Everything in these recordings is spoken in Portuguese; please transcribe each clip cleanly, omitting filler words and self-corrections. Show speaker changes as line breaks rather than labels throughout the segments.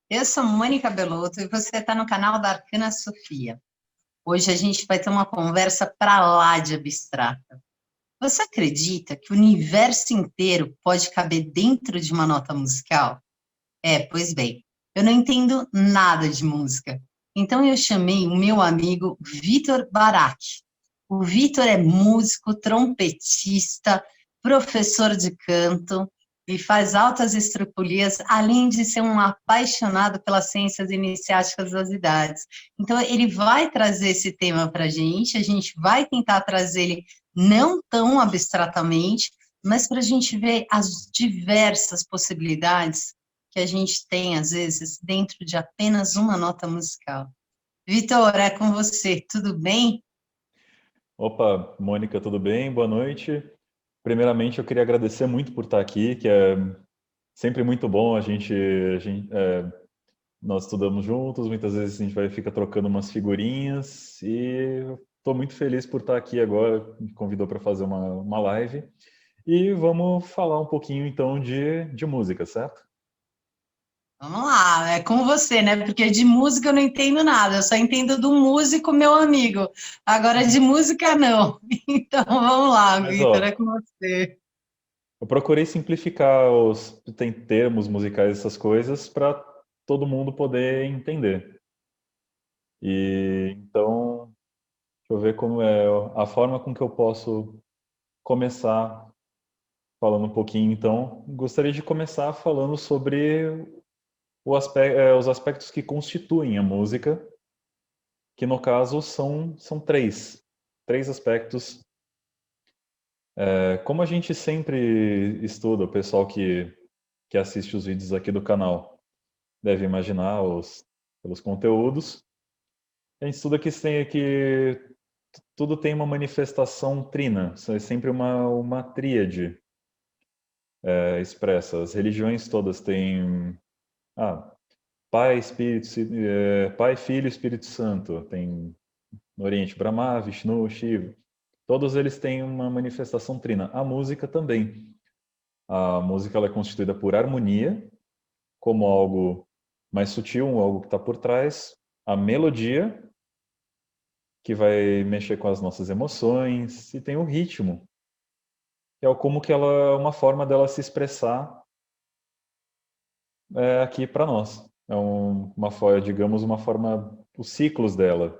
Eu sou Mônica Belotto e você está no canal da Arcana Sofia. Hoje a gente vai ter uma conversa para lá de abstrata. Você acredita que o universo inteiro pode caber dentro de uma nota musical? Pois bem, eu não entendo nada de música. Então eu chamei o meu amigo Vitor Barak. O Vitor é músico, trompetista, professor de canto e faz altas estripulias, além de ser um apaixonado pelas ciências iniciáticas das idades. Então ele vai trazer esse tema para a gente vai tentar trazer ele não tão abstratamente, mas para a gente ver as diversas possibilidades que a gente tem, às vezes, dentro de apenas uma nota musical. Vitor, é com você, tudo bem?
Opa, Mônica, tudo bem? Boa noite. Primeiramente, eu queria agradecer muito por estar aqui, que é sempre muito bom nós estudamos juntos, muitas vezes a gente vai ficar trocando umas figurinhas e estou muito feliz por estar aqui agora, me convidou para fazer uma live e vamos falar um pouquinho então de música, certo?
Vamos lá, é com você, né? Porque de música eu não entendo nada, eu só entendo do músico, meu amigo. Agora de música, não. Então vamos lá,
Mas
Vitor, é
ó,
com você.
eu procurei simplificar tem termos musicais, essas coisas, para todo mundo poder entender. E então deixa eu ver como é a forma com que eu posso começar falando um pouquinho. Então, gostaria de começar falando sobre os aspectos que constituem a música, que no caso são três aspectos. Como a gente sempre estuda, o pessoal que assiste os vídeos aqui do canal deve imaginar pelos conteúdos, a gente estuda que tudo tem uma manifestação trina, é sempre uma tríade expressa. As religiões todas têm ah, Pai, Filho e Espírito Santo. Tem no Oriente Brahma, Vishnu, Shiva. Todos eles têm uma manifestação trina. A música também. A música ela é constituída por harmonia, como algo mais sutil, algo que está por trás. A melodia, que vai mexer com as nossas emoções. E tem o ritmo, que é como que ela é uma forma dela se expressar aqui para nós. Digamos, uma forma, os ciclos dela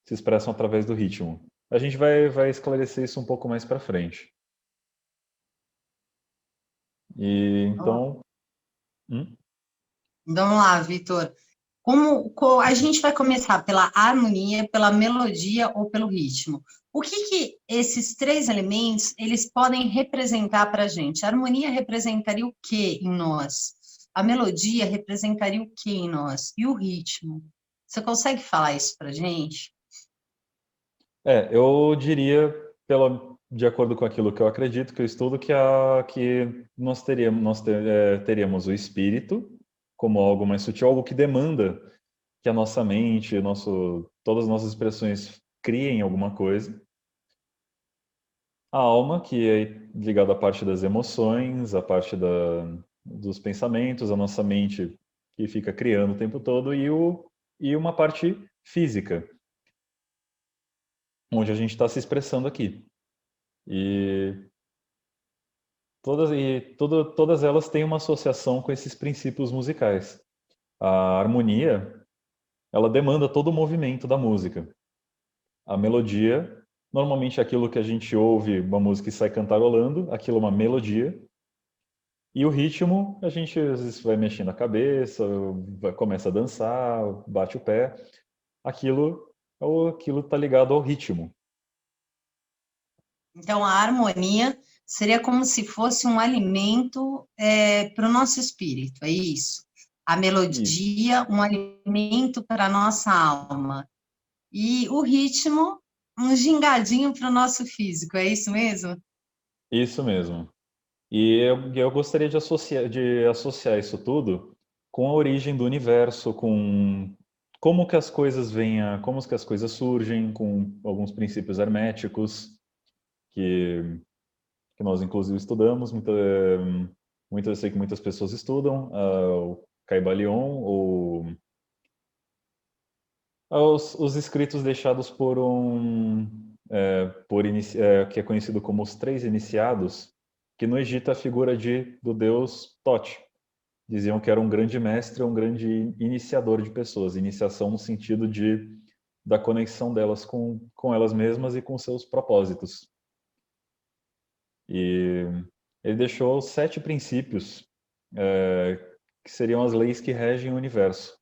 se expressam através do ritmo. A gente vai esclarecer isso um pouco mais para frente. E então, hum?
Vamos lá, Vitor. A gente vai começar pela harmonia, pela melodia ou pelo ritmo? O que esses três elementos eles podem representar para a gente? A harmonia representaria o que em nós? A melodia representaria o que em nós? E o ritmo? Você consegue falar isso para a gente?
Eu diria, de acordo com aquilo que eu acredito, que eu estudo, que teríamos o espírito como algo mais sutil, algo que demanda que a nossa mente, todas as nossas expressões criem alguma coisa. A alma, que é ligada à parte das emoções, à parte dos pensamentos, a nossa mente que fica criando o tempo todo, e uma parte física, onde a gente está se expressando aqui. E todas elas têm uma associação com esses princípios musicais. A harmonia, ela demanda todo o movimento da música. A melodia, normalmente é aquilo que a gente ouve uma música e sai cantarolando, aquilo é uma melodia. E o ritmo, a gente às vezes vai mexendo a cabeça, começa a dançar, bate o pé. Aquilo está ligado ao ritmo.
Então, a harmonia seria como se fosse um alimento para o nosso espírito, é isso? A
Isso,
melodia, um alimento para a nossa alma. E o ritmo, um gingadinho para o nosso físico, é isso mesmo?
isso mesmo. E eu gostaria de associar isso tudo com a origem do universo, com como que as coisas como que as coisas surgem, com alguns princípios herméticos que nós inclusive estudamos. Eu sei que muitas pessoas estudam, o Caibalion, os escritos deixados por que é conhecido como os Três Iniciados, que no Egito é a figura do deus Tote. Diziam que era um grande mestre, um grande iniciador de pessoas. Iniciação no sentido da conexão delas com elas mesmas e com seus propósitos. E ele deixou 7 princípios, que seriam as leis que regem o universo.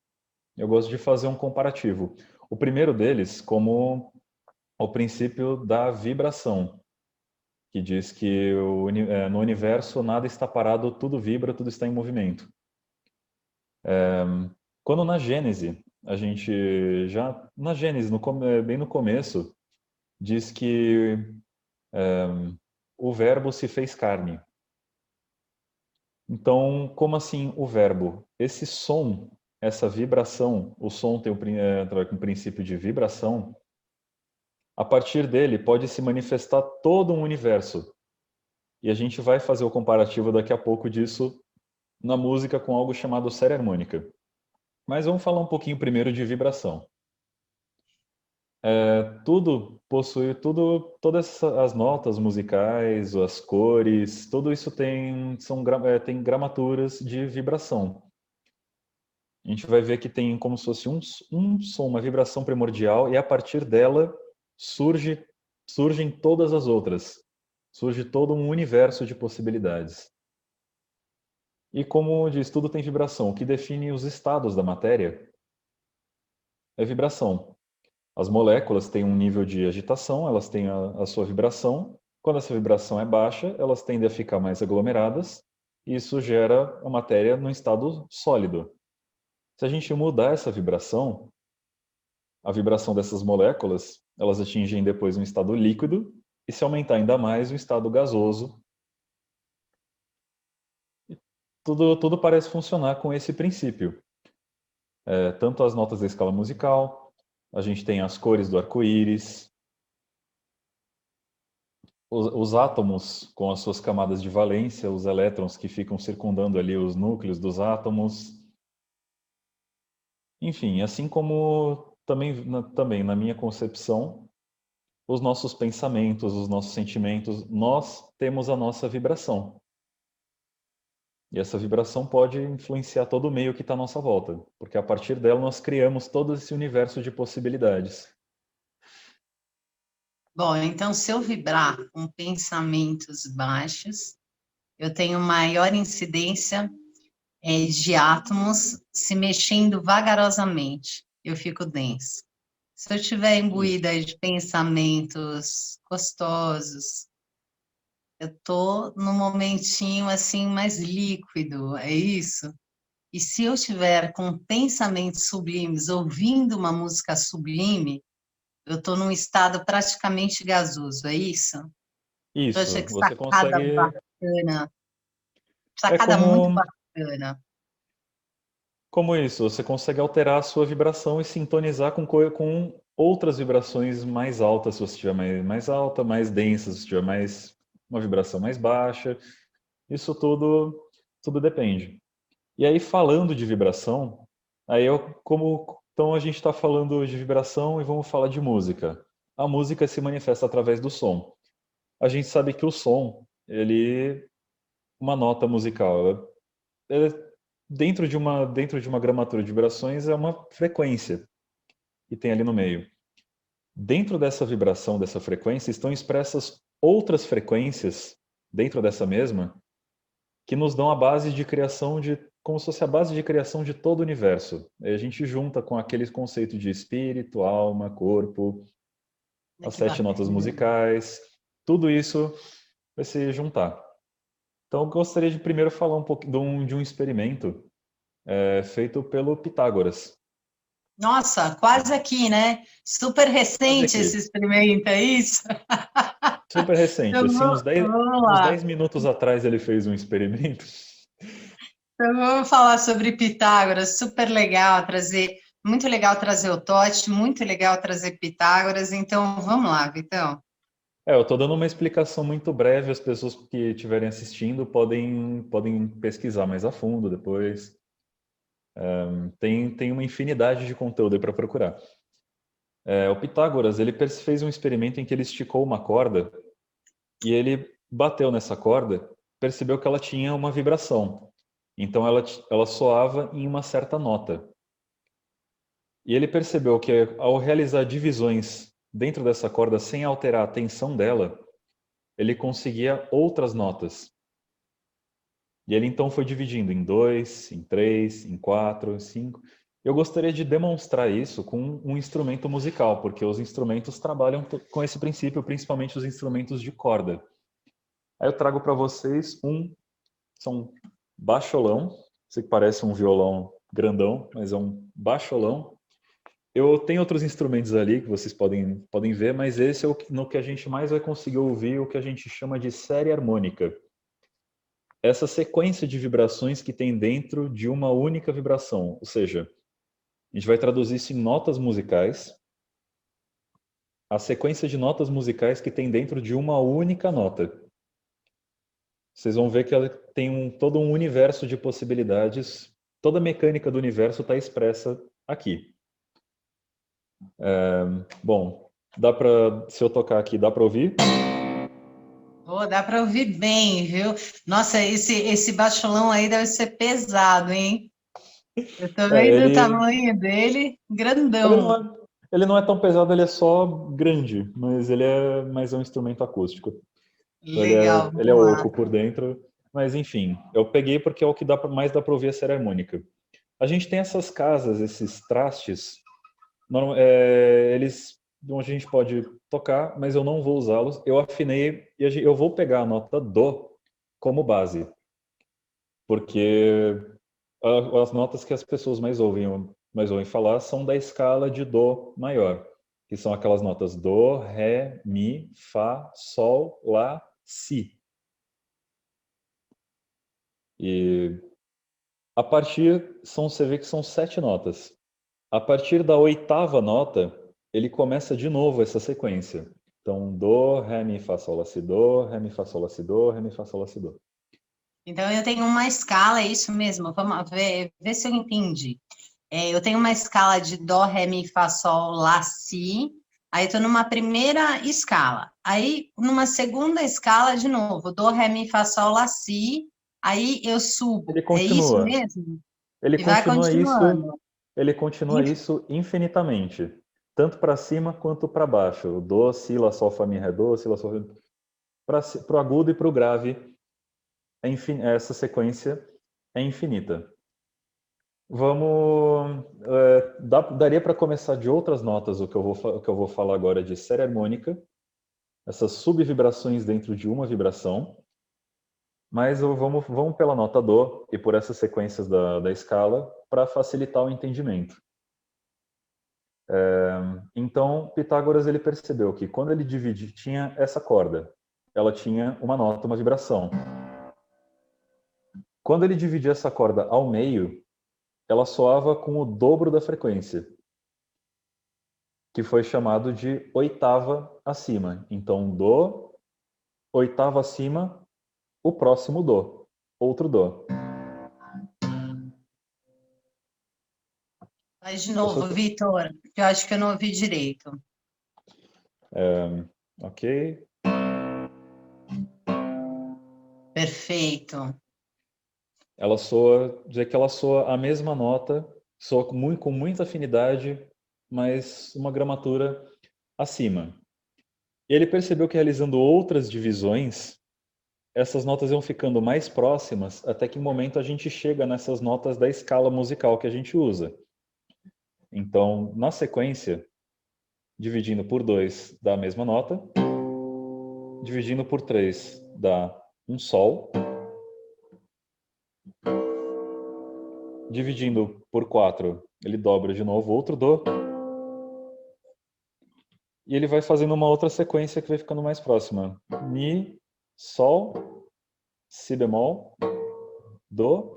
Eu gosto de fazer um comparativo. O primeiro deles, como o princípio da vibração, que diz que no universo nada está parado, tudo vibra, tudo está em movimento. Quando na Gênese, na Gênese, bem no começo, diz que o verbo se fez carne. Então, como assim o verbo? Esse som, essa vibração, o som tem um princípio de vibração, a partir dele pode se manifestar todo um universo. E a gente vai fazer o comparativo daqui a pouco disso na música com algo chamado série harmônica. Mas vamos falar um pouquinho primeiro de vibração. Tudo possui, todas as notas musicais, as cores, tudo isso tem gramaturas de vibração. A gente vai ver que tem como se fosse um som, uma vibração primordial, e a partir dela surgem todas as outras. Surge todo um universo de possibilidades. E como diz, tudo tem vibração. O que define os estados da matéria é vibração. As moléculas têm um nível de agitação, elas têm a sua vibração. Quando essa vibração é baixa, elas tendem a ficar mais aglomeradas, e isso gera a matéria num estado sólido. Se a gente mudar essa vibração, a vibração dessas moléculas, elas atingem depois um estado líquido, e se aumentar ainda mais, um estado gasoso. Tudo parece funcionar com esse princípio. Tanto as notas da escala musical, a gente tem as cores do arco-íris, os átomos com as suas camadas de valência, os elétrons que ficam circundando ali os núcleos dos átomos. Enfim, assim como também na minha concepção, os nossos pensamentos, os nossos sentimentos, nós temos a nossa vibração. E essa vibração pode influenciar todo o meio que está à nossa volta, porque a partir dela nós criamos todo esse universo de possibilidades.
Bom, então se eu vibrar com pensamentos baixos, eu tenho maior incidência de átomos se mexendo vagarosamente. Eu fico denso. Se eu estiver imbuída de pensamentos gostosos, eu estou num momentinho assim mais líquido, é isso? E se eu estiver com pensamentos sublimes, ouvindo uma música sublime, eu estou num estado praticamente gasoso, é isso? Eu achei
Isso,
que
você
sacada
consegue...
bacana,
É
sacada muito bacana.
como isso, você consegue alterar a sua vibração e sintonizar com outras vibrações mais altas, se você estiver mais alta, mais densa, se tiver uma vibração mais baixa. Isso tudo depende. E aí, falando de vibração, então a gente está falando de vibração e vamos falar de música. A música se manifesta através do som. A gente sabe que o som, uma nota musical, dentro de uma gramatura de vibrações é uma frequência que tem ali no meio. Dentro dessa vibração, dessa frequência, estão expressas outras frequências dentro dessa mesma que nos dão a base de criação como se fosse a base de criação de todo o universo. Aí a gente junta com aquele conceito de espírito, alma, corpo, as 7 notas musicais, tudo isso vai se juntar. Então, eu gostaria de primeiro falar um pouco de um experimento feito pelo Pitágoras.
Nossa, quase aqui, né? Super recente esse experimento, é isso?
Super recente, assim, uns 10 minutos atrás ele fez um experimento.
Então vamos falar sobre Pitágoras, super legal trazer, muito legal trazer o Tote, muito legal trazer Pitágoras, então vamos lá, Vitão.
Eu estou dando uma explicação muito breve, as pessoas que estiverem assistindo podem pesquisar mais a fundo depois. Tem uma infinidade de conteúdo aí para procurar. O Pitágoras, ele fez um experimento em que ele esticou uma corda e ele bateu nessa corda, percebeu que ela tinha uma vibração. Então ela soava em uma certa nota. E ele percebeu que ao realizar divisões dentro dessa corda sem alterar a tensão dela, ele conseguia outras notas. E ele então foi dividindo em 2, em 3, em 4, em 5. Eu gostaria de demonstrar isso com um instrumento musical, porque os instrumentos trabalham com esse princípio, principalmente os instrumentos de corda. Aí eu trago para vocês são baixolão, sei que parece um violão grandão, mas é um baixolão. Eu tenho outros instrumentos ali que vocês podem ver, mas esse é no que a gente mais vai conseguir ouvir o que a gente chama de série harmônica. Essa sequência de vibrações que tem dentro de uma única vibração, ou seja, a gente vai traduzir isso em notas musicais, a sequência de notas musicais que tem dentro de uma única nota. Vocês vão ver que ela tem todo um universo de possibilidades, toda a mecânica do universo está expressa aqui. Bom, se eu tocar aqui, dá para ouvir?
Oh, dá para ouvir bem, viu? Nossa, esse baixolão aí deve ser pesado, hein? Eu tô vendo o
Ele,
tamanho dele,
ele, não
grandão.
é, ele não é tão pesado, ele é só grande, mas ele é mais um instrumento acústico. Então
Legal,
ele é
vamos lá.
oco por dentro, mas enfim, eu peguei porque é o que mais dá para ouvir a série harmônica. A gente tem essas casas, esses trastes, eles onde a gente pode tocar, mas eu não vou usá-los. Eu afinei e eu vou pegar a nota Dó como base, porque as notas que as pessoas mais ouvem falar são da escala de Dó maior, que são aquelas notas Dó, Ré, Mi, Fá, Sol, Lá, Si. E você vê que são 7 notas. A partir da 8ª nota, ele começa de novo essa sequência. Então, Dó, Ré, Mi, Fá, Sol, Lá, Si, Dó, Ré, Mi, Fá, Sol, Lá, Si, Dó, Ré, Mi, Fá, Sol, Lá, Si, Dó.
Então, eu tenho uma escala, é isso mesmo. Vamos ver se eu entendi. Eu tenho uma escala de Dó, Ré, Mi, Fá, Sol, Lá, Si. Aí, estou numa primeira escala. Aí, numa segunda escala, de novo, Dó, Ré, Mi, Fá, Sol, Lá, Si. Aí, eu
Ele
subo. É isso
continua.
mesmo?
Ele
E vai
continua isso,
continuando.
ele continua isso infinitamente, tanto para cima quanto para baixo. Dó, Si, Lá, Sol, Fá, Mi, Ré, Dó, Si, Lá, Sol, Fá, Mi. Para o agudo e para o grave, essa sequência é infinita. Daria para começar de outras notas o que eu vou falar agora de série harmônica, essas subvibrações dentro de uma vibração, mas vamos pela nota Dó e por essas sequências da escala para facilitar o entendimento. Então, Pitágoras ele percebeu que quando ele tinha essa corda, ela tinha uma nota, uma vibração. Quando ele dividia essa corda ao meio, ela soava com o dobro da frequência, que foi chamado de oitava acima. Então, Dó, oitava acima, o próximo Dó, outro Dó.
Faz de
Eu só
novo, Vitor, que eu acho que eu não ouvi direito.
Ok.
Perfeito.
Ela dizer que ela soa a mesma nota, soa com muita afinidade, mas uma gramatura acima. Ele percebeu que realizando outras divisões, essas notas iam ficando mais próximas, até que em um momento a gente chega nessas notas da escala musical que a gente usa. Então, na sequência, dividindo por 2 dá a mesma nota, dividindo por 3 dá um Sol, dividindo por 4 ele dobra de novo outro Dó, e ele vai fazendo uma outra sequência que vai ficando mais próxima. Mi, Sol, Si bemol, Dó,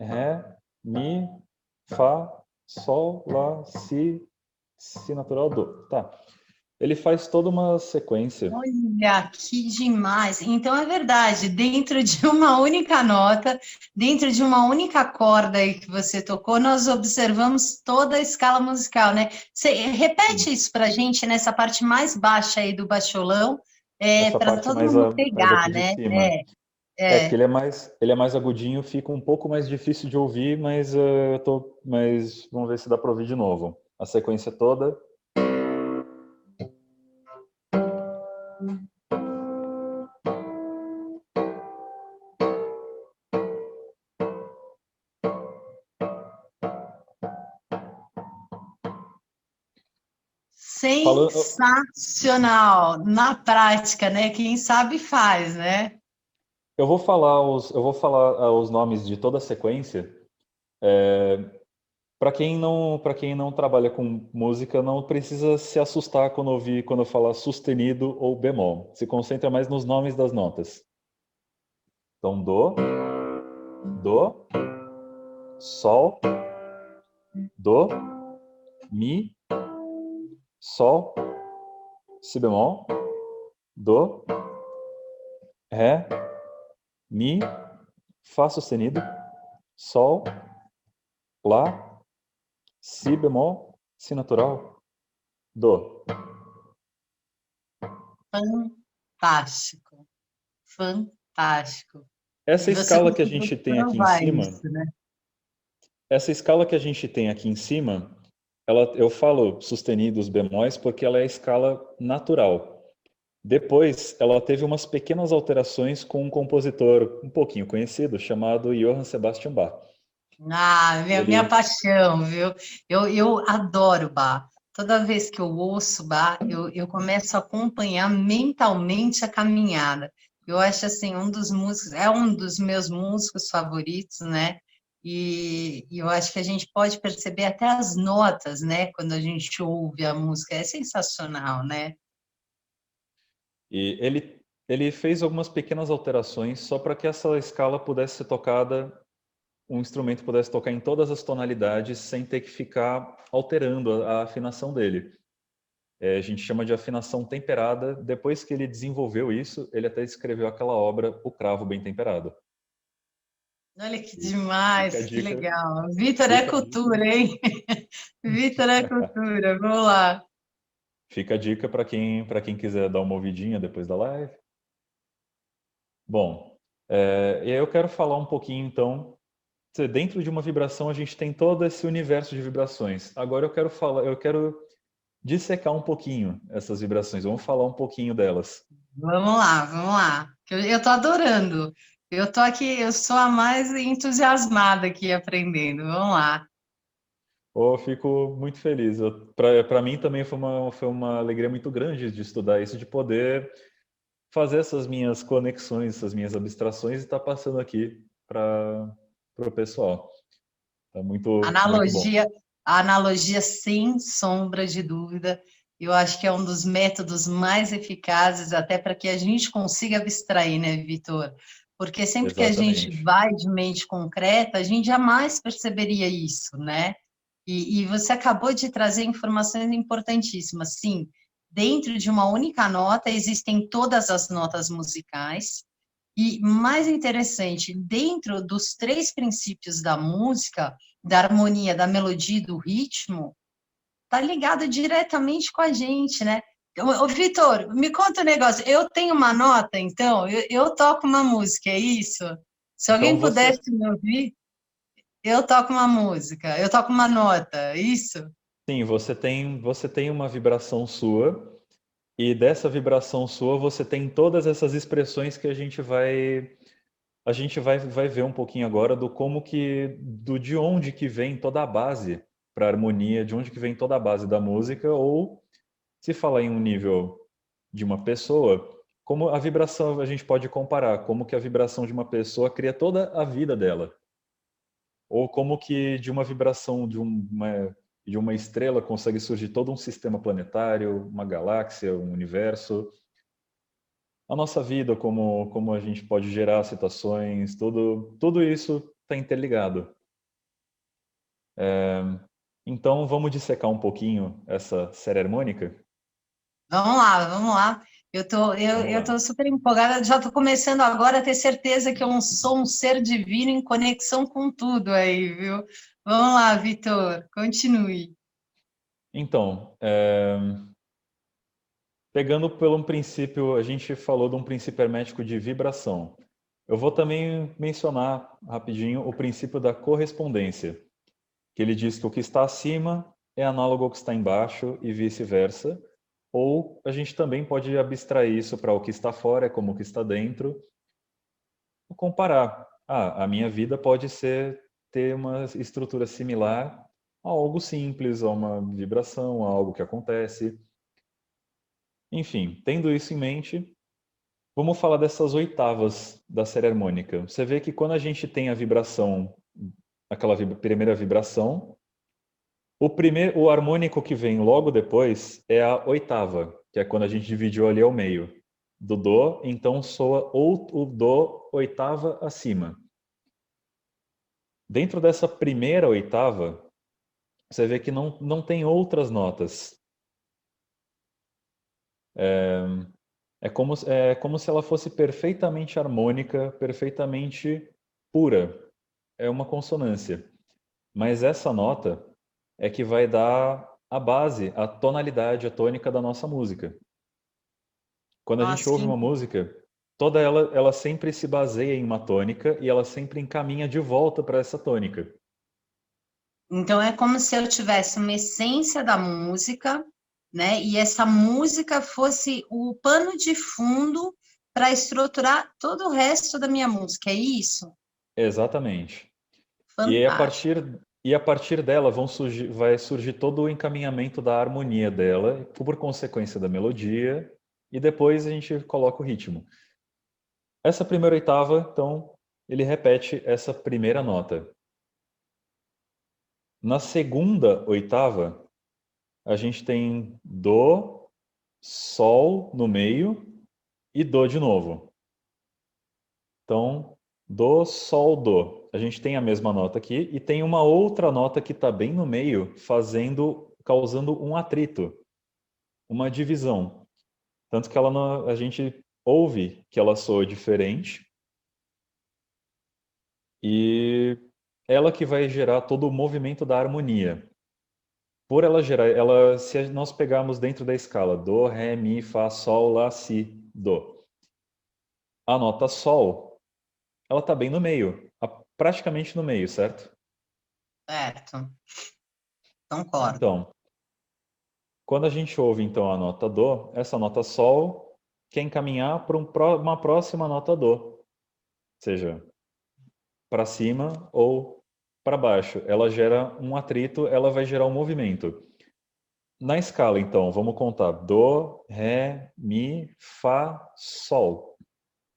Ré, Mi, Fá, Sol, Lá, Si, Si natural, Dó. Tá. Ele faz toda uma sequência.
Olha, que demais! Então é verdade, dentro de uma única nota, dentro de uma única corda aí que você tocou, nós observamos toda a escala musical, né? Você repete isso para a gente nessa parte mais baixa aí do baixolão,
Essa
para
parte
todo mundo
mais aqui
pegar,
de
né?
cima. É, porque
É.
ele é mais agudinho, fica um pouco mais difícil de ouvir, mas mas vamos ver se dá para ouvir de novo. A sequência toda. Falando,
Sensacional! Na prática, né? Quem sabe faz, né?
eu vou falar os nomes de toda a sequência. Para quem não trabalha com música, não precisa se assustar quando eu falar sustenido ou bemol. Se concentra mais nos nomes das notas. Então, do, sol, do, mi, sol, si bemol, do, ré, mi, fá sustenido, sol, lá, si bemol, si natural, do.
Fantástico, fantástico.
Essa
E você
escala que a
conseguiu
gente tem aqui em
provar
cima,
isso, né?
essa escala que a gente tem aqui em cima, eu falo sustenidos bemóis porque ela é a escala natural. Depois, ela teve umas pequenas alterações com um compositor um pouquinho conhecido chamado Johann Sebastian Bach.
Ah, minha
Ele,
paixão, viu? Eu adoro Bach. Toda vez que eu ouço Bach, eu começo a acompanhar mentalmente a caminhada. Eu acho assim, um dos músicos, é um dos meus músicos favoritos, né? E eu acho que a gente pode perceber até as notas, né? Quando a gente ouve a música, é sensacional, né?
ele fez algumas pequenas alterações só para que essa escala pudesse ser tocada, um instrumento pudesse tocar em todas as tonalidades sem ter que ficar alterando a afinação dele. A gente chama de afinação temperada. Depois que ele desenvolveu isso, ele até escreveu aquela obra, O Cravo Bem Temperado.
Olha que
E fica a
demais, que
dica,
legal. Vitor é
fica a dica,
cultura, hein? Vitor é cultura, vamos lá.
fica a dica para quem quiser dar uma ouvidinha depois da live. Bom, e aí eu quero falar um pouquinho então. Dentro de uma vibração a gente tem todo esse universo de vibrações. Agora eu quero dissecar um pouquinho essas vibrações. Vamos falar um pouquinho delas.
Vamos lá, vamos lá. Eu tô adorando. Eu tô aqui, eu sou a mais entusiasmada aqui aprendendo. Vamos lá.
Eu fico muito feliz. Para mim também foi uma alegria muito grande de estudar isso, de poder fazer essas minhas conexões, essas minhas abstrações e estar passando aqui para o pessoal. Tá muito bom.
Analogia, a analogia sem sombra de dúvida. Eu acho que é um dos métodos mais eficazes até para que a gente consiga abstrair, né, Vitor? Porque sempre que a gente
Exatamente.
vai de mente concreta, a gente jamais perceberia isso, né? E você acabou de trazer informações importantíssimas. Sim, dentro de uma única nota existem todas as notas musicais. E mais interessante, dentro dos três princípios da música, da harmonia, da melodia e do ritmo, tá ligado diretamente com a gente, né? Ô, Vitor, me conta um negócio. Eu tenho uma nota, então, eu toco uma música, é isso? Se
Então
alguém pudesse me ouvir, eu toco uma música, eu toco uma nota, é isso?
sim, você tem uma vibração sua e dessa vibração sua você tem todas essas expressões que a gente vai ver um pouquinho agora do como que do de onde que vem toda a base para a harmonia, de onde que vem toda a base da música ou se falar em um nível de uma pessoa, como a vibração a gente pode comparar, como que a vibração de uma pessoa cria toda a vida dela. Ou como que de uma vibração de uma estrela consegue surgir todo um sistema planetário, uma galáxia, um universo. A nossa vida, como a gente pode gerar situações, tudo isso está interligado. Então, vamos dissecar um pouquinho essa série harmônica?
Vamos lá, vamos lá.
Vamos
Eu
lá.
tô super empolgada, já estou começando agora a ter certeza que eu sou um ser divino em conexão com tudo aí, viu? Vamos lá, Vitor, continue.
Então, pegando pelo um princípio, a gente falou de um princípio hermético de vibração. Eu vou também mencionar rapidinho o princípio da correspondência, que ele diz que o que está acima é análogo ao que está embaixo e vice-versa. Ou a gente também pode abstrair isso para o que está fora, é como o que está dentro, e comparar. A minha vida pode ter uma estrutura similar a algo simples, a uma vibração, a algo que acontece. Enfim, tendo isso em mente, vamos falar dessas oitavas da série harmônica. Você vê que quando a gente tem a vibração, aquela primeira vibração, o harmônico que vem logo depois é a oitava, que é quando a gente dividiu ali ao meio do dó, então soa ou o dó oitava acima. Dentro dessa primeira oitava, você vê que não tem outras notas. É como se ela fosse perfeitamente harmônica, perfeitamente pura. É uma consonância. Mas essa nota é que vai dar a base, a tonalidade, a tônica da nossa música. Quando a gente
Nossa,
ouve uma música, toda ela sempre se baseia em uma tônica e ela sempre encaminha de volta para essa tônica.
então é como se eu tivesse uma essência da música, né? E essa música fosse o pano de fundo para estruturar todo o resto da minha música, é isso?
Exatamente. E aí,
Fantástico.
a partir dela vai surgir todo o encaminhamento da harmonia dela, por consequência da melodia, e depois a gente coloca o ritmo. Essa primeira oitava, então, ele repete essa primeira nota. Na segunda oitava, a gente tem Dó, Sol no meio e Dó de novo. Então, Dó, Sol, Dó. A gente tem a mesma nota aqui e tem uma outra nota que está bem no meio, causando um atrito, uma divisão. Tanto que a gente ouve que ela soa diferente e ela que vai gerar todo o movimento da harmonia. Por ela gerar, se nós pegarmos dentro da escala do, ré, mi, fá, sol, lá, si, do, a nota sol, ela está bem no meio, praticamente no meio, certo?
Certo, concordo.
Então, quando a gente ouve então a nota do, essa nota sol quer encaminhar para uma próxima nota do, seja para cima ou para baixo. Ela gera um atrito, ela vai gerar um movimento. Na escala, então, vamos contar do, ré, mi, fá, sol.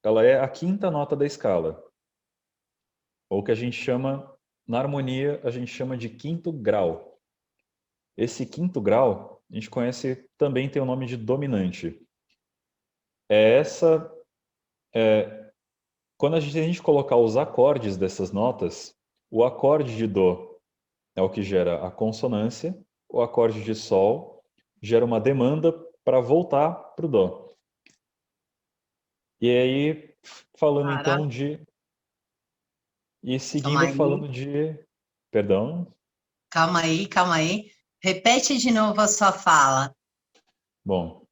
Ela é a quinta nota da escala, ou que a gente chama, na harmonia, a gente chama de quinto grau. Esse quinto grau, a gente conhece, também tem o nome de dominante. É essa, quando a gente colocar os acordes dessas notas, o acorde de dó é o que gera a consonância, o acorde de sol gera uma demanda para voltar para o dó. E aí, falando
Para,
então de E
calma
seguindo
aí,
falando de. Perdão?
calma aí, calma aí. Repete de novo a sua fala.
Bom,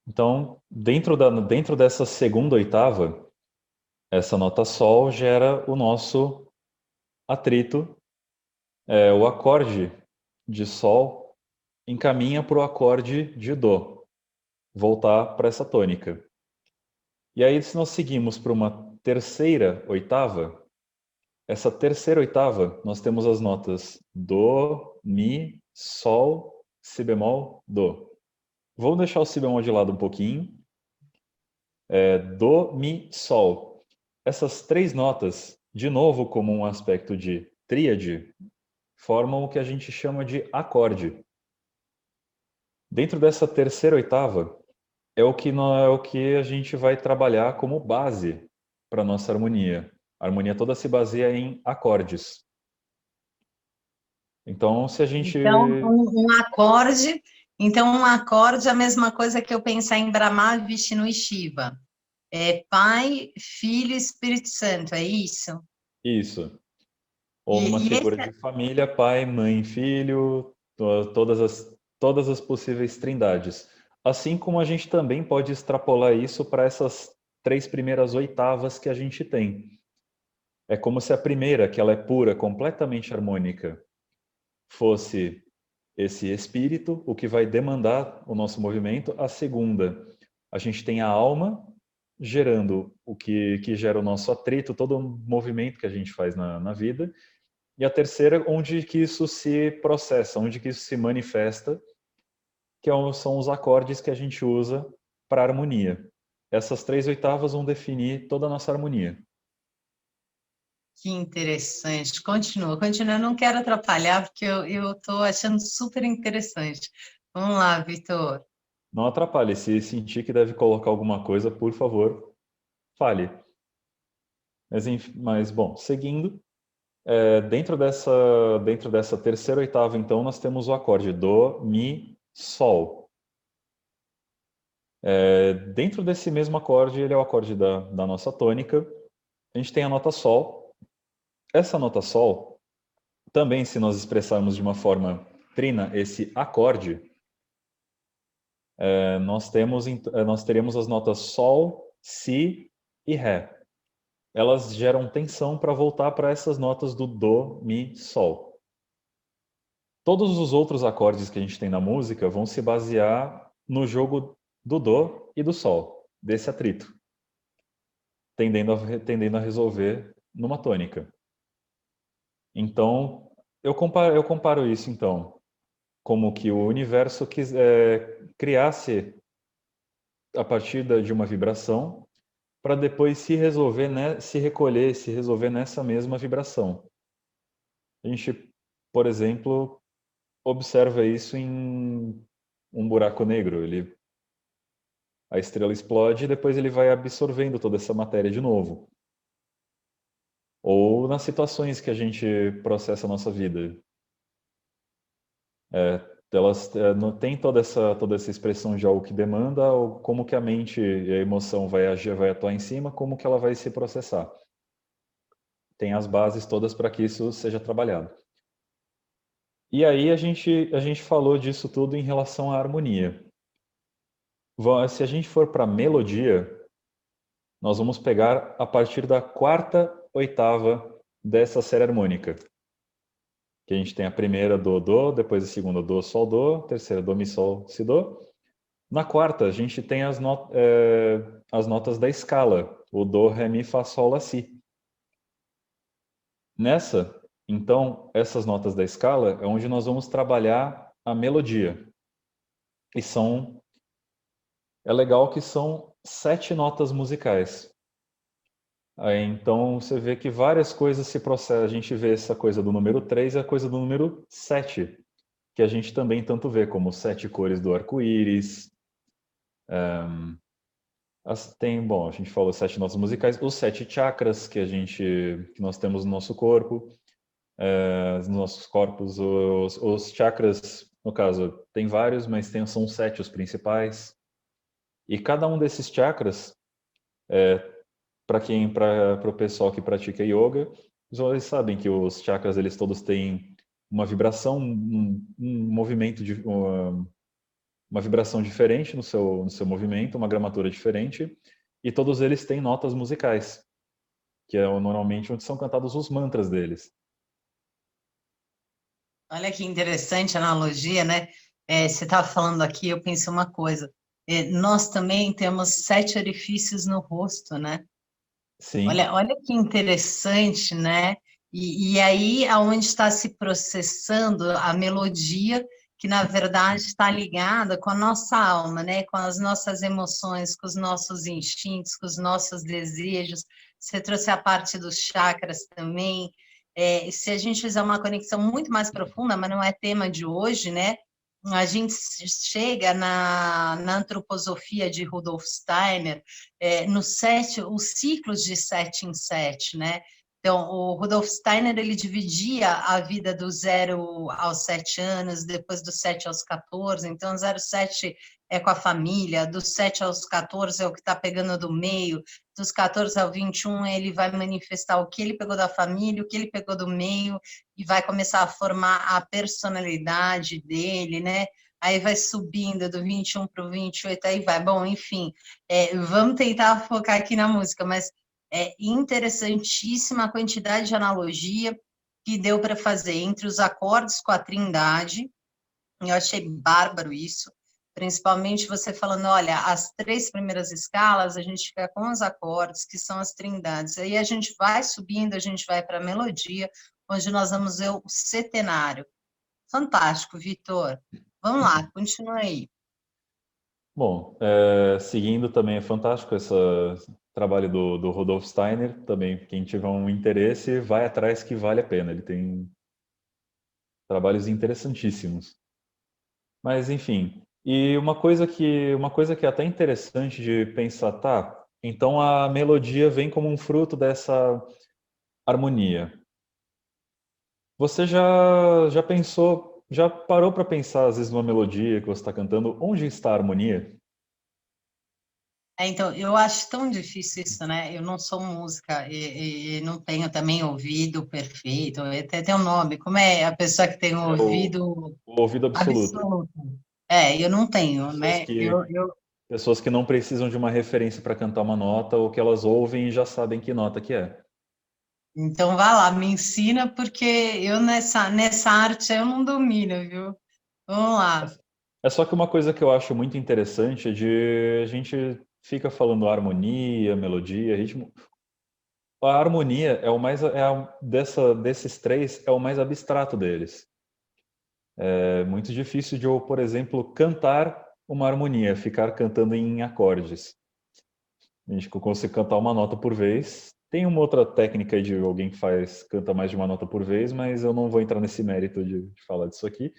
então, dentro dessa segunda oitava, essa nota Sol gera o nosso atrito. O acorde de Sol encaminha para o acorde de Dó, voltar para essa tônica. E aí, se nós seguimos para uma terceira oitava, essa terceira oitava, nós temos as notas Dó, Mi, Sol, Si bemol, Dó. Vou deixar o si bemol de lado um pouquinho. Dó, mi, sol. Essas três notas, de novo como um aspecto de tríade, formam o que a gente chama de acorde. Dentro dessa terceira oitava é o que a gente vai trabalhar como base para a nossa harmonia. A harmonia toda se baseia em acordes. Então, se a gente
Então, um acorde Então, um acorde é a mesma coisa que eu pensar em Brahma, Vishnu e Shiva. É Pai, Filho e Espírito Santo, é isso?
Isso. Ou uma
E
figura
esse
de família, pai, mãe, filho, todas as possíveis trindades. Assim como a gente também pode extrapolar isso para essas três primeiras oitavas que a gente tem. É como se a primeira, que ela é pura, completamente harmônica, fosse esse espírito, o que vai demandar o nosso movimento. A segunda, a gente tem a alma gerando o que gera o nosso atrito, todo o movimento que a gente faz na vida. E a terceira, onde que isso se processa, onde que isso se manifesta, são os acordes que a gente usa para harmonia. Essas três oitavas vão definir toda a nossa harmonia.
que interessante. Continua, continua. Eu não quero atrapalhar, porque eu estou achando super interessante. Vamos lá, Vitor.
Não atrapalhe, se sentir que deve colocar alguma coisa, por favor, fale. Mas bom, seguindo, dentro dessa terceira oitava, então, nós temos o acorde do, mi, sol. Dentro desse mesmo acorde, ele é o acorde da nossa tônica. A gente tem a nota sol. Essa nota sol, também, se nós expressarmos de uma forma trina esse acorde, nós teremos as notas sol, si e ré. Elas geram tensão para voltar para essas notas do do, mi, sol. Todos os outros acordes que a gente tem na música vão se basear no jogo do do e do sol, desse atrito, tendendo a resolver numa tônica. Então, eu comparo isso, então, como que o universo criasse a partir de uma vibração para depois se resolver, né, se recolher, se resolver nessa mesma vibração. A gente, por exemplo, observa isso em um buraco negro. A estrela explode e depois ele vai absorvendo toda essa matéria de novo. Ou nas situações que a gente processa a nossa vida. Elas não tem toda essa expressão de algo que demanda, ou como que a mente e a emoção vai agir, vai atuar em cima, como que ela vai se processar. Tem as bases todas para que isso seja trabalhado. E aí a gente falou disso tudo em relação à harmonia. Se a gente for para melodia, nós vamos pegar a partir da quarta oitava dessa série harmônica. Que a gente tem a primeira do, do, depois a segunda do, sol, do, terceira do, mi, sol, si, do. Na quarta, a gente tem as notas da escala, o do, ré, mi, fá, sol, lá, si. Nessa, então, essas notas da escala é onde nós vamos trabalhar a melodia. E é legal que são 7 notas musicais. Aí, então, você vê que várias coisas se processam. A gente vê essa coisa do número 3 e a coisa do número 7, que a gente também tanto vê como 7 cores do arco-íris. Bom, a gente falou 7 notas musicais, os 7 chakras que nós temos no nosso corpo, nos nossos corpos. Os chakras, no caso, tem vários, mas são 7 os principais. E cada um desses chakras, para o pessoal que pratica yoga, eles sabem que os chakras eles todos têm uma vibração, um movimento uma vibração diferente no seu movimento, uma gramatura diferente, e todos eles têm notas musicais, que é normalmente onde são cantados os mantras deles.
Olha que interessante a analogia, né? Você estava falando aqui, eu pensei uma coisa. Nós também temos 7 orifícios no rosto, né?
Sim,
Olha que interessante, né? E aí, aonde está se processando a melodia, que na verdade está ligada com a nossa alma, né? Com as nossas emoções, com os nossos instintos, com os nossos desejos. Você trouxe a parte dos chakras também. Se a gente fizer uma conexão muito mais profunda, mas não é tema de hoje, né? A gente chega na antroposofia de Rudolf Steiner, os ciclos de 7 em 7, né? Então, o Rudolf Steiner, ele dividia a vida do 0 aos 7 anos, depois do 7 aos 14. Então, 0 7 é com a família, dos 7 aos 14 é o que está pegando do meio, dos 14 ao 21 ele vai manifestar o que ele pegou da família, o que ele pegou do meio, e vai começar a formar a personalidade dele, né? Aí vai subindo do 21 para o 28, aí vai. Bom, enfim, vamos tentar focar aqui na música, mas é interessantíssima a quantidade de analogia que deu para fazer entre os acordes com a Trindade. Eu achei bárbaro isso, principalmente você falando, olha, as 3 primeiras escalas a gente fica com os acordes, que são as trindades, aí a gente vai subindo, a gente vai para a melodia, onde nós vamos ver o setenário. Fantástico, Vitor. Vamos lá, continua aí.
Bom, seguindo também é fantástico esse trabalho do Rudolf Steiner. Também, quem tiver um interesse, vai atrás que vale a pena. Ele tem trabalhos interessantíssimos. Mas, enfim, e uma coisa que é até interessante de pensar, tá, então a melodia vem como um fruto dessa harmonia. Você já pensou, já parou para pensar, às vezes, numa melodia que você está cantando, onde está a harmonia?
Então, eu acho tão difícil isso, né? Eu não sou música e não tenho também ouvido perfeito, até tem um nome, como é a pessoa que tem um
É
ouvido
o ouvido absoluto.
absoluto? Eu não tenho,
Pessoas
né?
que, pessoas que não precisam de uma referência para cantar uma nota, ou que elas ouvem e já sabem que nota que é.
Então, vá lá, me ensina, porque eu nessa arte eu não domino, viu? Vamos lá.
É só que uma coisa que eu acho muito interessante é de a gente fica falando harmonia, melodia, ritmo. A harmonia é o mais desses três é o mais abstrato deles. É muito difícil de eu, por exemplo, cantar uma harmonia, ficar cantando em acordes. A gente consegue cantar uma nota por vez. Tem uma outra técnica aí de alguém que canta mais de uma nota por vez, mas eu não vou entrar nesse mérito de falar disso aqui.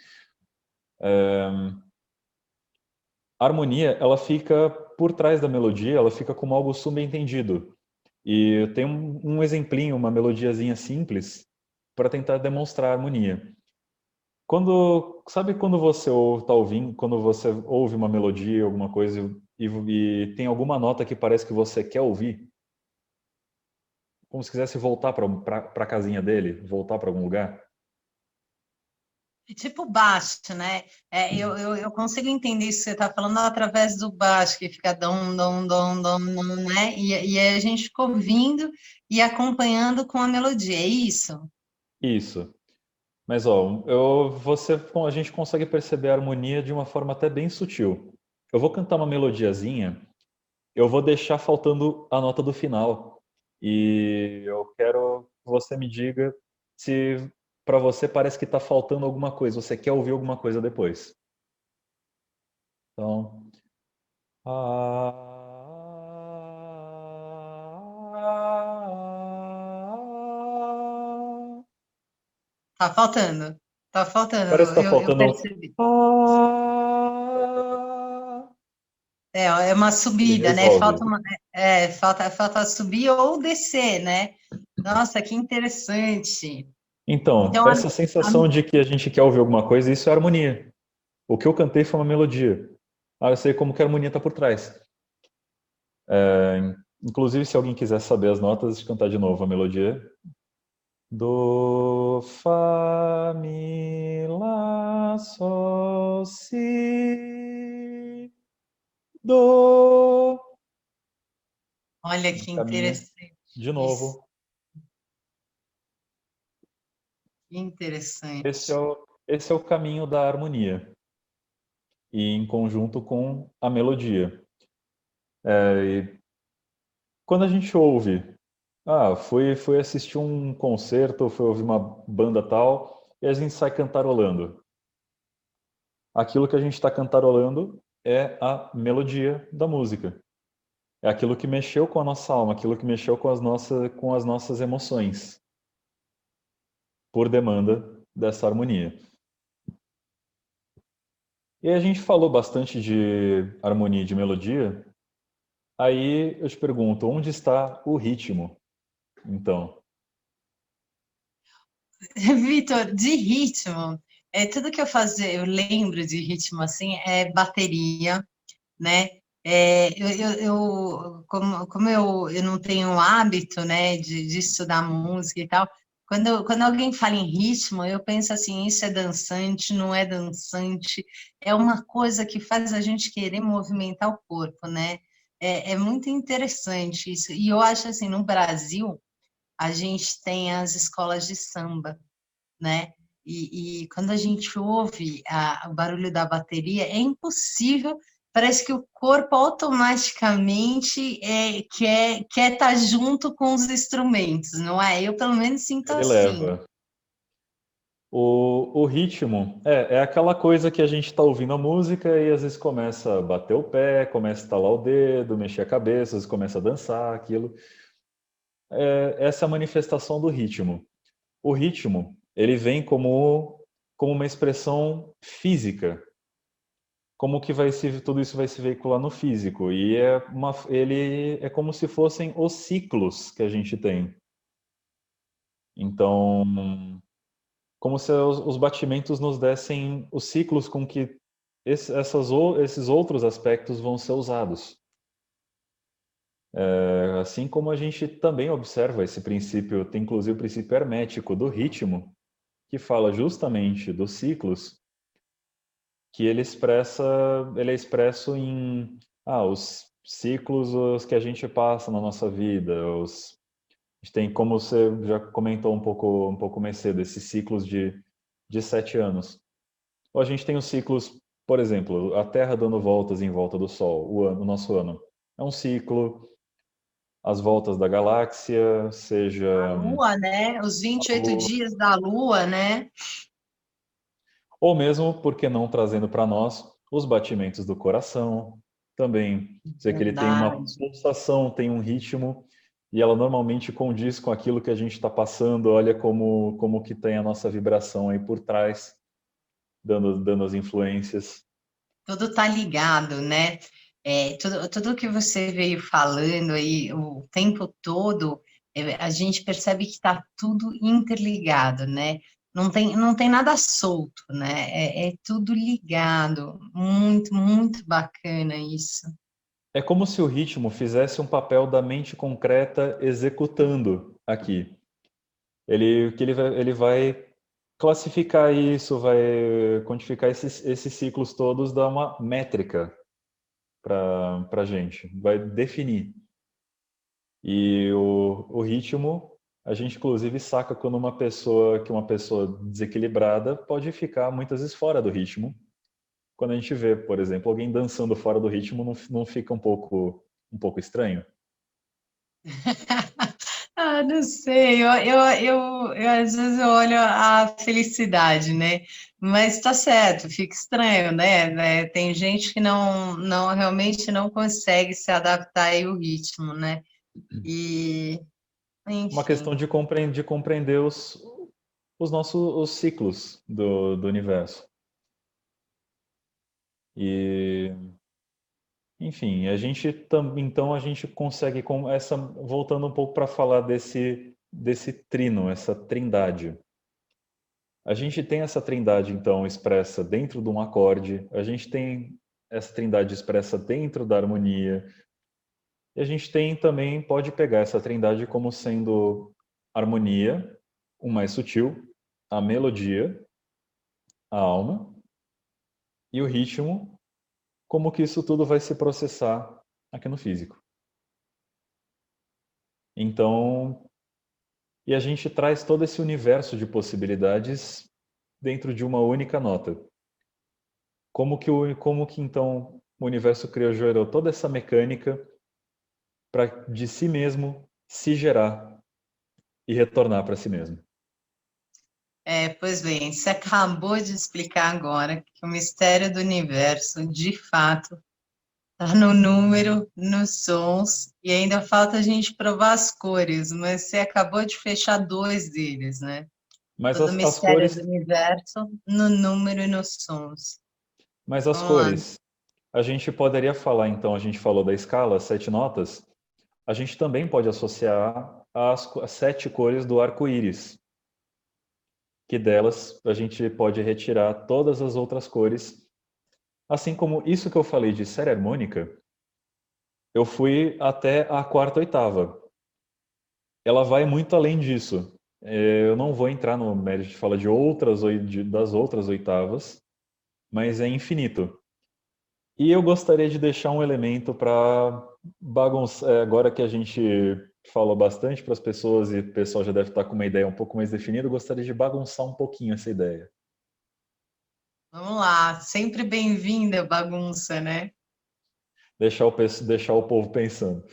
A harmonia, ela fica por trás da melodia, ela fica como algo subentendido. E tem um exemplinho, uma melodiazinha simples para tentar demonstrar a harmonia. Sabe quando você está ouvindo, quando você ouve uma melodia, alguma coisa e tem alguma nota que parece que você quer ouvir? Como se quisesse voltar para a casinha dele, voltar para algum lugar?
Tipo baixo, né? Eu consigo entender isso que você está falando através do baixo, que fica dom, dom, dom, dom, dom, né? E aí a gente fica ouvindo e acompanhando com a melodia, é isso?
Isso. Mas ó, a gente consegue perceber a harmonia de uma forma até bem sutil. Eu vou cantar uma melodiazinha, eu vou deixar faltando a nota do final. E eu quero que você me diga se para você parece que está faltando alguma coisa, você quer ouvir alguma coisa depois. Então,
Tá faltando, tá faltando,
parece que está
eu
faltando.
percebi. É uma
Ele
subida, né?
resolve.
Falta subir ou descer, né? Nossa, que interessante.
Então,
Então,
essa sensação de que a gente quer ouvir alguma coisa, isso é harmonia. O que eu cantei foi uma melodia. Ah, eu sei como que a harmonia está por trás. Inclusive, se alguém quiser saber as notas, deixa eu cantar de novo a melodia. Do, Fá, Mi, Lá, Sol, Si, Do.
olha que
Caminha
interessante
de
isso,
novo.
que interessante.
Esse é o caminho da harmonia. E em conjunto com a melodia. E quando a gente ouve, fui assistir um concerto, fui ouvir uma banda tal, e a gente sai cantarolando. Aquilo que a gente está cantarolando é a melodia da música. É aquilo que mexeu com a nossa alma, aquilo que mexeu com as nossas emoções, por demanda dessa harmonia. E a gente falou bastante de harmonia e de melodia. Aí eu te pergunto, onde está o ritmo? Então,
Vitor, de ritmo, tudo que eu fazia, eu lembro de ritmo assim, é bateria, né? Como eu não tenho o hábito, né, de estudar música e tal, quando alguém fala em ritmo, eu penso assim, isso é dançante, não é dançante, é uma coisa que faz a gente querer movimentar o corpo, né? É muito interessante isso. E eu acho assim, no Brasil, a gente tem as escolas de samba, né? E quando a gente ouve o barulho da bateria, é impossível, parece que o corpo automaticamente quer estar junto com os instrumentos, não é? Eu, pelo menos, sinto
Ele
assim.
leva. O ritmo é aquela coisa que a gente está ouvindo a música e às vezes começa a bater o pé, começa a estalar o dedo, mexer a cabeça, às vezes começa a dançar, aquilo. Essa é a manifestação do ritmo. O ritmo, ele vem como uma expressão física, como que tudo isso vai se veicular no físico. E ele é como se fossem os ciclos que a gente tem. Então, como se os batimentos nos dessem os ciclos com que esses outros aspectos vão ser usados. Assim como a gente também observa esse princípio, tem inclusive o princípio hermético do ritmo, que fala justamente dos ciclos, que ele é expresso em os ciclos que a gente passa na nossa vida, a gente tem, como você já comentou um pouco mais cedo, esses ciclos de 7 anos. Ou a gente tem os ciclos, por exemplo, a Terra dando voltas em volta do Sol, o nosso ano. É um ciclo, as voltas da galáxia, seja
A Lua, né? Os
a
28
Lua,
dias da Lua, né?
ou mesmo, por que não trazendo para nós, os batimentos do coração, também. Sei que ele tem uma
Verdade.
pulsação, tem um ritmo, e ela normalmente condiz com aquilo que a gente está passando, olha como que tem a nossa vibração aí por trás, dando as influências.
Tudo tá ligado, né? Tudo que você veio falando aí o tempo todo, a gente percebe que está tudo interligado, né? Não tem nada solto, né? É tudo ligado. Muito, muito bacana isso.
É como se o ritmo fizesse um papel da mente concreta executando aqui. Ele vai classificar isso, vai quantificar esses ciclos todos, dar uma métrica para a gente, vai definir. E o ritmo, a gente inclusive saca quando uma pessoa desequilibrada pode ficar muitas vezes fora do ritmo. Quando a gente vê, por exemplo, alguém dançando fora do ritmo, não fica um pouco estranho?
Ah, não sei, às vezes eu olho a felicidade, né? Mas tá certo, fica estranho, né? Tem gente que realmente não consegue se adaptar aí ao ritmo, né? E,
Uma questão
enfim.
de compreender os ciclos do universo. E, enfim, então a gente consegue voltando um pouco para falar desse trino, essa trindade. A gente tem essa trindade então expressa dentro de um acorde, a gente tem essa trindade expressa dentro da harmonia, e a gente pode pegar essa trindade como sendo harmonia, o mais sutil, a melodia, a alma, e o ritmo, como que isso tudo vai se processar aqui no físico. Então, e a gente traz todo esse universo de possibilidades dentro de uma única nota. Como que então o universo criou, gerou toda essa mecânica para de si mesmo se gerar e retornar para si mesmo.
Pois bem, você acabou de explicar agora que o mistério do universo, de fato, está no número, nos sons, e ainda falta a gente provar as cores, mas você acabou de fechar dois deles, né?
Mas
Todo o
as
mistério do
cores,
universo no número e nos sons.
mas as
Vamos lá.
cores, a gente poderia falar então, a gente falou da escala, 7 notas, a gente também pode associar as 7 cores do arco-íris. que delas a gente pode retirar todas as outras cores. Assim como isso que eu falei de série harmônica, eu fui até a quarta oitava. Ela vai muito além disso. Eu não vou entrar no mérito de falar de das outras oitavas, mas é infinito. E eu gostaria de deixar um elemento para bagunçar, agora que a gente falou bastante para as pessoas e o pessoal já deve estar com uma ideia um pouco mais definida, eu gostaria de bagunçar um pouquinho essa ideia.
Vamos lá, sempre bem-vinda bagunça, né?
Deixar o povo pensando.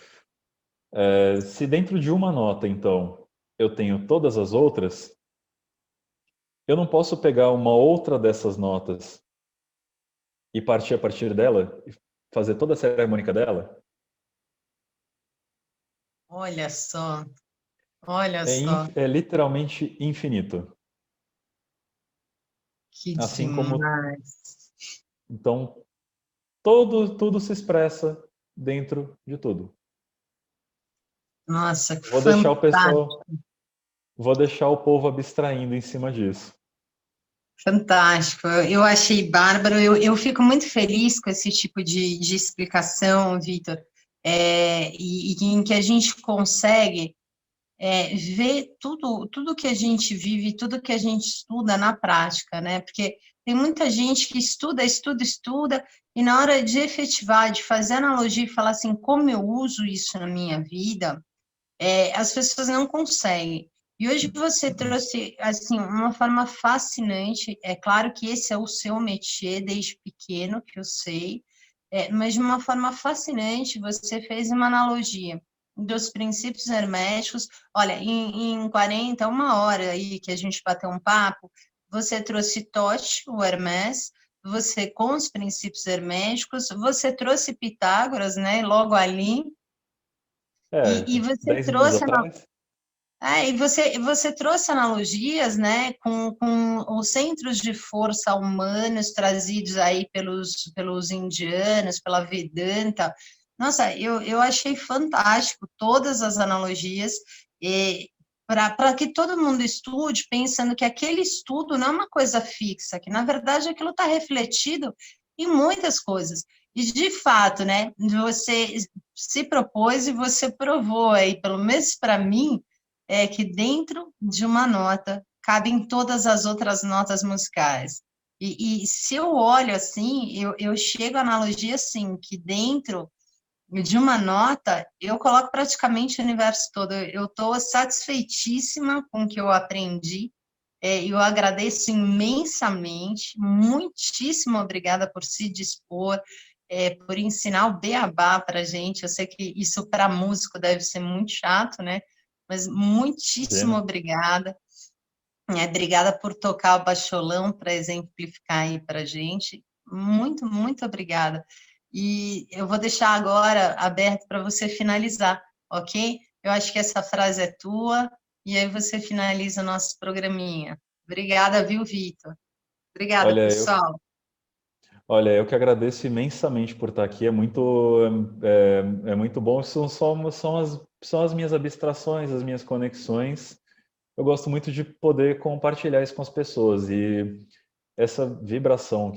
Se dentro de uma nota, então, eu tenho todas as outras, eu não posso pegar uma outra dessas notas e partir a partir dela e fazer toda a série harmônica dela?
Olha só, olha só,
É literalmente infinito.
que
Assim como,
demais.
então, tudo se expressa dentro de tudo.
Nossa, que
Vou deixar o
fantástico,
pessoal, vou deixar o povo abstraindo em cima disso.
fantástico. Eu achei bárbaro. Eu fico muito feliz com esse tipo de explicação, Vitor, e em que a gente consegue ver tudo que a gente vive, tudo que a gente estuda na prática, né? Porque tem muita gente que estuda, estuda, estuda, e na hora de efetivar, de fazer analogia e falar assim, como eu uso isso na minha vida, as pessoas não conseguem. E hoje você trouxe, assim, uma forma fascinante, é claro que esse é o seu métier desde pequeno, que eu sei, mas de uma forma fascinante você fez uma analogia dos princípios herméticos. Olha, em 40, uma hora aí que a gente bateu um papo, você trouxe Tote, o Hermès, você com os princípios herméticos, você trouxe Pitágoras, né, logo ali, e você
10 minutos
trouxe
atrás?
você trouxe analogias, né, com os centros de força humanos trazidos aí pelos indianos, pela Vedanta. Nossa, eu achei fantástico todas as analogias, para que todo mundo estude, pensando que aquele estudo não é uma coisa fixa, que na verdade aquilo está refletido em muitas coisas. E de fato, né, você se propôs e você provou aí, pelo menos para mim, que dentro de uma nota cabem todas as outras notas musicais. E se eu olho assim, eu chego à analogia assim, que dentro de uma nota eu coloco praticamente o universo todo. Eu estou satisfeitíssima com o que eu aprendi. Eu agradeço imensamente, muitíssimo obrigada por se dispor, por ensinar o beabá para a gente. Eu sei que isso para músico deve ser muito chato, né? Mas muitíssimo
Imagina.
obrigada. Obrigada por tocar o baixolão para exemplificar aí para a gente. Muito, muito obrigada. E eu vou deixar agora aberto para você finalizar, ok? Eu acho que essa frase é tua, e aí você finaliza o nosso programinha. Obrigada, viu, Vitor? Obrigada,
Olha,
pessoal.
eu que agradeço imensamente por estar aqui. É muito bom. São as minhas abstrações, as minhas conexões. Eu gosto muito de poder compartilhar isso com as pessoas e essa vibração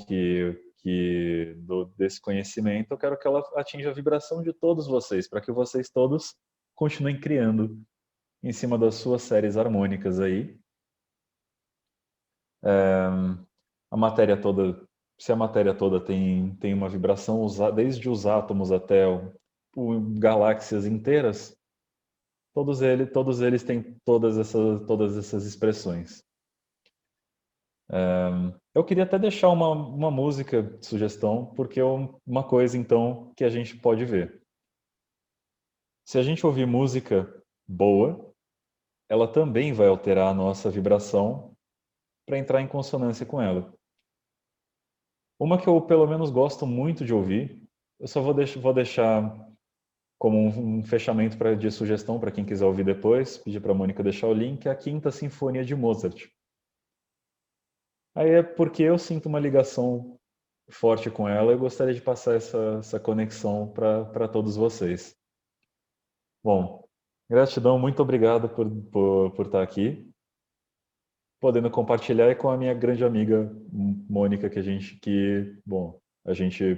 desse conhecimento, eu quero que ela atinja a vibração de todos vocês, para que vocês todos continuem criando em cima das suas séries harmônicas aí. A matéria toda, se a matéria toda tem uma vibração, desde os átomos até galáxias inteiras, todos eles têm todas essas expressões. Eu queria até deixar uma música de sugestão, porque uma coisa então que a gente pode ver. Se a gente ouvir música boa, ela também vai alterar a nossa vibração para entrar em consonância com ela. Uma que eu pelo menos gosto muito de ouvir, eu só vou deixar como um fechamento de sugestão para quem quiser ouvir depois, pedir para a Mônica deixar o link, é a Quinta Sinfonia de Mozart. Aí é porque eu sinto uma ligação forte com ela e gostaria de passar essa conexão para todos vocês. Bom, gratidão, muito obrigado por estar aqui. podendo compartilhar e com a minha grande amiga Mônica, a gente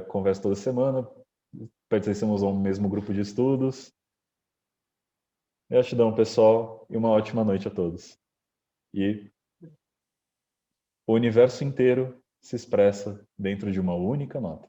conversa toda semana, pertencemos ao mesmo grupo de estudos. Gratidão, pessoal, e uma ótima noite a todos. E o universo inteiro se expressa dentro de uma única nota.